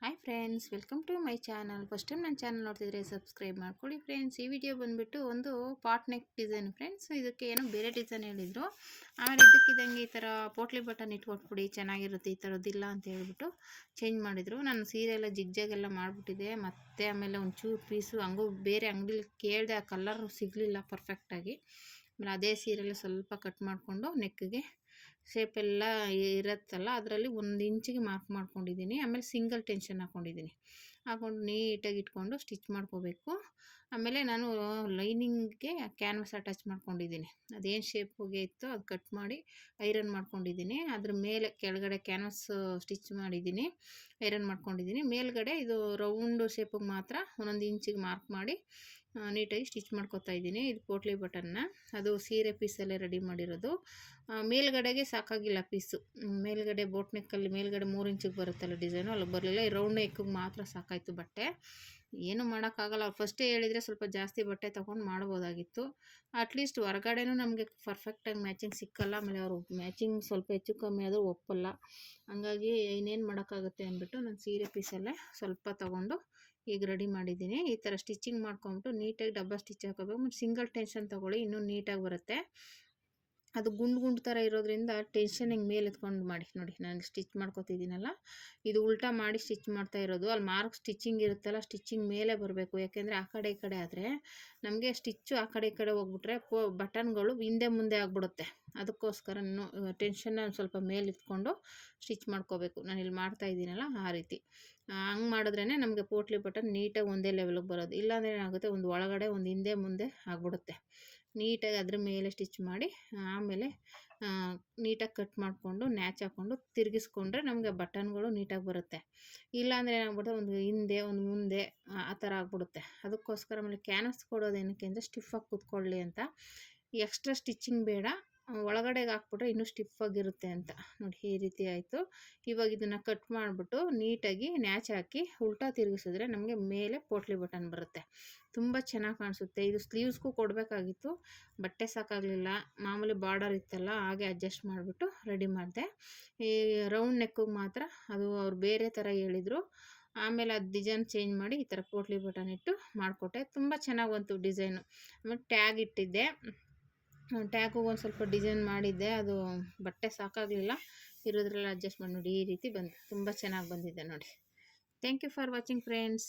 Hi friends, welcome to my channel. First time ನನ್ನ channel ನೋಡ್ತಿದ್ರೆ subscribe ಮಾಡ್ಕೊಳ್ಳಿ friends. ಈ ವಿಡಿಯೋ ಬಂದುಬಿಟ್ಟು ಒಂದು ಪಾಟ್ ನೆಕ್ ಡಿಸೈನ್ ಫ್ರೆಂಡ್ಸ್. ಇದಕ್ಕೆ ಏನೋ ಬೇರೆ ಡಿಸೈನ್ ಹೇಳಿದರು. ಆಮೇಲೆ ಇದಕ್ಕಿದ್ದಂಗೆ ಈ ಥರ ಪೋಟ್ಲಿ ಬಟನ್ ಇಟ್ಕೊಟ್ಬಿಡಿ, ಚೆನ್ನಾಗಿರುತ್ತೆ, ಈ ಥರದ್ದಿಲ್ಲ ಅಂತ ಹೇಳ್ಬಿಟ್ಟು ಚೇಂಜ್ ಮಾಡಿದರು. ನಾನು ಸೀರೆಲ್ಲ ಜಿಗ್ಜಾಗೆಲ್ಲ ಮಾಡಿಬಿಟ್ಟಿದೆ. ಮತ್ತು ಆಮೇಲೆ ಒಂಚೂರು ಪೀಸು ಹಂಗೂ ಬೇರೆ ಅಂಗಡಿಲಿ ಕೇಳಿದೆ, ಆ ಕಲರ್ ಸಿಗಲಿಲ್ಲ ಪರ್ಫೆಕ್ಟಾಗಿ. ಆಮೇಲೆ ಅದೇ ಸೀರೆಲ್ಲ ಸ್ವಲ್ಪ ಕಟ್ ಮಾಡಿಕೊಂಡು ನೆಕ್ಗೆ ಶೇಪೆಲ್ಲ ಇರುತ್ತಲ್ಲ ಅದರಲ್ಲಿ 1 ಇಂಚಿಗೆ ಮಾರ್ಕ್ ಮಾಡ್ಕೊಂಡಿದ್ದೀನಿ. ಆಮೇಲೆ ಸಿಂಗಲ್ ಟೆನ್ಷನ್ ಹಾಕ್ಕೊಂಡು ನೀಟಾಗಿ ಇಟ್ಕೊಂಡು ಸ್ಟಿಚ್ ಮಾಡ್ಕೋಬೇಕು. ಆಮೇಲೆ ನಾನು ಲೈನಿಂಗ್ಗೆ ಕ್ಯಾನ್ವಾಸ್ ಅಟ್ಯಾಚ್ ಮಾಡ್ಕೊಂಡಿದ್ದೀನಿ. ಅದೇನು ಶೇಪ್ಗೆ ಇತ್ತು ಅದು ಕಟ್ ಮಾಡಿ ಐರನ್ ಮಾಡ್ಕೊಂಡಿದ್ದೀನಿ. ಅದ್ರ ಮೇಲೆ ಕೆಳಗಡೆ ಕ್ಯಾನ್ವಾಸ್ ಸ್ಟಿಚ್ ಮಾಡಿದ್ದೀನಿ, ಐರನ್ ಮಾಡ್ಕೊಂಡಿದ್ದೀನಿ. ಮೇಲ್ಗಡೆ ಇದು ರೌಂಡು ಶೇಪಿಗೆ ಮಾತ್ರ 1 ಇಂಚಿಗೆ ಮಾರ್ಕ್ ಮಾಡಿ ನೀಟಾಗಿ ಸ್ಟಿಚ್ ಮಾಡ್ಕೊತಾ ಇದ್ದೀನಿ. ಇದು ಪೋಟ್ಲಿ ಬಟನ್ನ, ಅದು ಸೀರೆ ಪೀಸಲ್ಲೇ ರೆಡಿ ಮಾಡಿರೋದು. ಮೇಲ್ಗಡೆಗೆ ಸಾಕಾಗಿಲ್ಲ ಪೀಸು, ಮೇಲ್ಗಡೆ ಬೋಟ್ ನೆಕ್ಕಲ್ಲಿ ಮೇಲ್ಗಡೆ 3 ಇಂಚಿಗೆ ಬರುತ್ತಲ್ಲ ಡಿಸೈನು, ಅಲ್ಲಿ ಬರಲಿಲ್ಲ. ಈ ರೌಂಡ್ ನೆಕ್ಕಿಗೆ ಮಾತ್ರ ಸಾಕಾಯಿತು ಬಟ್ಟೆ. ಏನು ಮಾಡೋಕ್ಕಾಗಲ್ಲ, ಅವ್ರು ಫಸ್ಟೇ ಹೇಳಿದರೆ ಸ್ವಲ್ಪ ಜಾಸ್ತಿ ಬಟ್ಟೆ ತೊಗೊಂಡು ಮಾಡ್ಬೋದಾಗಿತ್ತು. ಅಟ್ಲೀಸ್ಟ್ ಹೊರಗಡೆನೂ ನಮಗೆ ಪರ್ಫೆಕ್ಟಾಗಿ ಮ್ಯಾಚಿಂಗ್ ಸಿಕ್ಕಲ್ಲ. ಆಮೇಲೆ ಅವರು ಮ್ಯಾಚಿಂಗ್ ಸ್ವಲ್ಪ ಹೆಚ್ಚು ಕಮ್ಮಿ ಆದರೂ ಒಪ್ಪಲ್ಲ. ಹಂಗಾಗಿ ಇನ್ನೇನು ಮಾಡೋಕ್ಕಾಗುತ್ತೆ ಅಂದ್ಬಿಟ್ಟು ನಾನು ಸೀರೆ ಪೀಸಲ್ಲೇ ಸ್ವಲ್ಪ ತೊಗೊಂಡು ಈಗ ರೆಡಿ ಮಾಡಿದ್ದೀನಿ. ಈ ಥರ ಸ್ಟಿಚಿಂಗ್ ಮಾಡ್ಕೊಂಬಿಟ್ಟು ನೀಟಾಗಿ ಡಬ್ಬ ಸ್ಟಿಚ್ ಹಾಕೋಬೇಕು. ಮತ್ತು ಸಿಂಗಲ್ ಟೆನ್ಷನ್ ತೊಗೊಳ್ಳಿ, ಇನ್ನೂ ನೀಟಾಗಿ ಬರುತ್ತೆ. ಅದು ಗುಂಡು ಥರ ಇರೋದ್ರಿಂದ ಟೆನ್ಷನ್ ಹಿಂಗೆ ಮೇಲೆ ಎತ್ಕೊಂಡು ಮಾಡಿ. ನೋಡಿ ನಾನು ಸ್ಟಿಚ್ ಮಾಡ್ಕೊತಿದ್ದೀನಲ್ಲ, ಇದು ಉಲ್ಟಾ ಮಾಡಿ ಸ್ಟಿಚ್ ಮಾಡ್ತಾ ಇರೋದು. ಅಲ್ಲಿ ಮಾರ್ಕ್ ಸ್ಟಿಚಿಂಗ್ ಇರುತ್ತಲ್ಲ, ಸ್ಟಿಚಿಂಗ್ ಮೇಲೆ ಬರಬೇಕು. ಯಾಕೆಂದರೆ ಆ ಕಡೆ ಈ ಕಡೆ ಆದರೆ ನಮಗೆ ಸ್ಟಿಚ್ಚು ಆ ಕಡೆ ಈ ಕಡೆ ಹೋಗ್ಬಿಟ್ರೆ ಬಟನ್ಗಳು ಹಿಂದೆ ಮುಂದೆ ಆಗಿಬಿಡುತ್ತೆ. ಅದಕ್ಕೋಸ್ಕರ ಟೆನ್ಷನ್ನ ಸ್ವಲ್ಪ ಮೇಲೆ ಇಟ್ಕೊಂಡು ಸ್ಟಿಚ್ ಮಾಡ್ಕೋಬೇಕು. ನಾನು ಇಲ್ಲಿ ಮಾಡ್ತಾ ಇದ್ದೀನಲ್ಲ ಆ ರೀತಿ. ಹಂಗೆ ಮಾಡಿದ್ರೇ ನಮಗೆ ಪೋಟ್ಲಿ ಬಟನ್ ನೀಟಾಗಿ ಒಂದೇ ಲೆವೆಲಿಗೆ ಬರೋದು. ಇಲ್ಲಾಂದರೆ ಏನಾಗುತ್ತೆ, ಒಂದು ಒಳಗಡೆ ಒಂದು ಹಿಂದೆ ಮುಂದೆ ಆಗಿಬಿಡುತ್ತೆ. ನೀಟಾಗಿ ಅದ್ರ ಮೇಲೆ ಸ್ಟಿಚ್ ಮಾಡಿ ಆಮೇಲೆ ನೀಟಾಗಿ ಕಟ್ ಮಾಡಿಕೊಂಡು ನ್ಯಾಚ್ ಹಾಕ್ಕೊಂಡು ತಿರುಗಿಸ್ಕೊಂಡ್ರೆ ನಮಗೆ ಬಟನ್ಗಳು ನೀಟಾಗಿ ಬರುತ್ತೆ. ಇಲ್ಲಾಂದರೆ ಏನಾಗ್ಬಿಡುತ್ತೆ, ಒಂದು ಹಿಂದೆ ಒಂದು ಮುಂದೆ ಆ ಥರ ಆಗ್ಬಿಡುತ್ತೆ. ಅದಕ್ಕೋಸ್ಕರ ಆಮೇಲೆ ಕ್ಯಾನ್ವಾಸ್ ಕೊಡೋದು ಏನಕ್ಕೆ ಅಂದರೆ ಸ್ಟಿಫಾಗಿ ಕೂತ್ಕೊಳ್ಳಿ ಅಂತ. ಎಕ್ಸ್ಟ್ರಾ ಸ್ಟಿಚಿಂಗ್ ಬೇಡ, ಒಳಗಡೆಗೆ ಹಾಕ್ಬಿಟ್ರೆ ಇನ್ನೂ ಸ್ಟಿಫಾಗಿರುತ್ತೆ ಅಂತ. ನೋಡಿ ಈ ರೀತಿ ಆಯಿತು. ಇವಾಗ ಇದನ್ನು ಕಟ್ ಮಾಡಿಬಿಟ್ಟು ನೀಟಾಗಿ ನ್ಯಾಚ್ ಹಾಕಿ ಉಲ್ಟಾ ತಿರುಗಿಸಿದ್ರೆ ನಮಗೆ ಮೇಲೆ ಪೋಟ್ಲಿ ಬಟನ್ ಬರುತ್ತೆ. ತುಂಬ ಚೆನ್ನಾಗಿ ಕಾಣಿಸುತ್ತೆ. ಇದು ಸ್ಲೀವ್ಸ್ಗೂ ಕೊಡಬೇಕಾಗಿತ್ತು, ಬಟ್ಟೆ ಸಾಕಾಗಲಿಲ್ಲ. ಮಾಮೂಲಿ ಬಾರ್ಡರ್ ಇತ್ತಲ್ಲ, ಹಾಗೆ ಅಡ್ಜಸ್ಟ್ ಮಾಡಿಬಿಟ್ಟು ರೆಡಿ ಮಾಡಿದೆ. ಈ ರೌಂಡ್ ನೆಕ್ಕಿಗೆ ಮಾತ್ರ ಅದು ಅವ್ರು ಬೇರೆ ಥರ ಹೇಳಿದರು. ಆಮೇಲೆ ಅದು ಡಿಸೈನ್ ಚೇಂಜ್ ಮಾಡಿ ಈ ಥರ ಪೋಟ್ಲಿ ಬಟನ್ ಇಟ್ಟು ಮಾಡಿಕೊಟ್ಟೆ. ತುಂಬ ಚೆನ್ನಾಗಿ ಬಂತು ಡಿಸೈನು. ಆಮೇಲೆ ಟ್ಯಾಗ್ ಇಟ್ಟಿದ್ದೆ, ಟ್ಯಾಗು ಒಂದು ಸ್ವಲ್ಪ ಡಿಸೈನ್ ಮಾಡಿದ್ದೆ. ಅದು ಬಟ್ಟೆ ಸಾಕಾಗಲಿಲ್ಲ, ಇರೋದ್ರಲ್ಲಿ ಅಡ್ಜಸ್ಟ್ ಮಾಡಿ ನೋಡಿ ಈ ರೀತಿ ಬಂತು. ತುಂಬ ಚೆನ್ನಾಗಿ ಬಂದಿದೆ ನೋಡಿ. Thank you for watching friends.